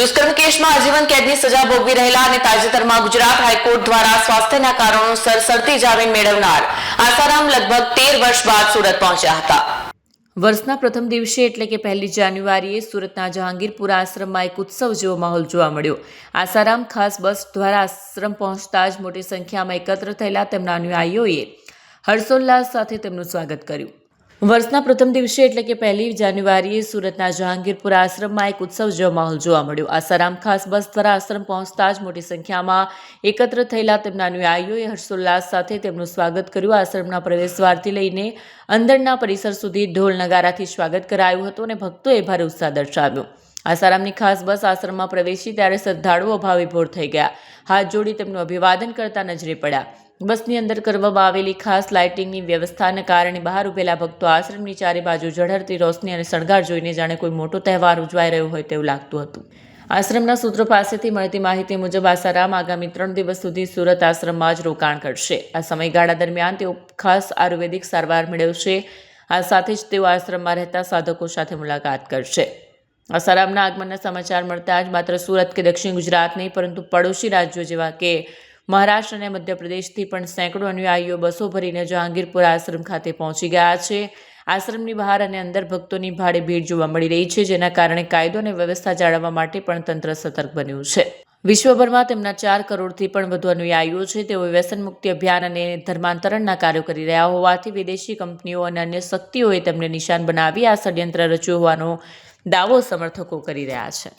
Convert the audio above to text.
દુષ્કર્મ કેસમાં આજીવન કેદની સજા ભોગવી રહેલા અને તાજેતરમાં ગુજરાત હાઈકોર્ટ દ્વારા સ્વાસ્થ્યના કારણોસર શરતી જામીન મેળવનાર આસારામ લગભગ 13 વર્ષ બાદ સુરત પહોંચ્યા હતા। વર્ષના પ્રથમ દિવસે એટલે કે 1 જાન્યુઆરીએ સુરતના જહાંગીરપુરા આશ્રમમાં એક ઉત્સવ જેવો માહોલ જોવા મળ્યો। આસારામ ખાસ બસ દ્વારા આશ્રમ પહોંચતા જ મોટી સંખ્યામાં એકત્ર થયેલા તેમના અનુયાયીઓએ હર્ષોલ્લાસ સાથે તેમનું સ્વાગત કર્યું। વર્ષના પ્રથમ દિવસે એટલે કે 1 જાન્યુઆરીએ સુરતના જહાંગીરપુરા આશ્રમમાં એક ઉત્સવ જેવો માહોલ જોવા મળ્યો। આસારામ ખાસ બસ દ્વારા આશ્રમ પહોંચતા જ મોટી સંખ્યામાં એકત્ર થયેલા તેમના અનુયાયીઓએ હર્ષોલ્લાસ સાથે તેમનું સ્વાગત કર્યું। આશ્રમના પ્રવેશદ્વારથી લઈને અંદરના પરિસર સુધી ઢોલ નગારાથી સ્વાગત કરાયું હતું અને ભક્તોએ ભારે ઉત્સાહ દર્શાવ્યો। આસારામની ખાસ બસ આશ્રમમાં પ્રવેશી ત્યારે શ્રદ્ધાળુઓ ભાવવિભોર થઈ ગયા, હાથ જોડી તેમનું અભિવાદન કરતા નજરે પડ્યા। બસની અંદર કરવામાં આવેલી ખાસ લાઇટિંગની વ્યવસ્થાને કારણે બહાર ઉભેલા ભક્તો આશ્રમની ચારે બાજુ ઝળહળતી રોશની અને શણગાર જોઈને જાણે કોઈ મોટો તહેવાર ઉજવાઈ રહ્યો હોય તેવું લાગતું હતું। આશ્રમના સૂત્રો પાસેથી મળતી માહિતી મુજબ આસારામ આગામી 3 દિવસ સુધી સુરત આશ્રમમાં જ રોકાણ કરશે। આ સમયગાળા દરમિયાન તેઓ ખાસ આયુર્વેદિક સારવાર મેળવશે। આ સાથે જ તેઓ આશ્રમમાં રહેતા સાધકો સાથે મુલાકાત કરશે। આસારામના આગમનના સમાચાર મળતા જ માત્ર સુરત કે દક્ષિણ ગુજરાત નહીં પરંતુ પડોશી રાજ્યો જેવા કે મહારાષ્ટ્ર અને મધ્યપ્રદેશથી પણ સેંકડો અનુયાયીઓ બસો ભરીને જહાંગીરપુરા આશ્રમ ખાતે પહોંચી ગયા છે। આશ્રમની બહાર અને અંદર ભક્તોની ભારે ભીડ જોવા મળી રહી છે, જેના કારણે કાયદો અને વ્યવસ્થા જાળવવા માટે પણ તંત્ર સતર્ક બન્યું છે। વિશ્વભરમાં તેમના 4 કરોડથી પણ વધુ અનુયાયીઓ છે। તેઓ વ્યસન મુક્તિ અભિયાન અને ધર્માંતરણના કાર્યો કરી રહ્યા હોવાથી વિદેશી કંપનીઓ અને અન્ય શક્તિઓએ તેમને નિશાન બનાવી આ ષડયંત્ર રચ્યું હોવાનો દાવો સમર્થકો કરી રહ્યા છે।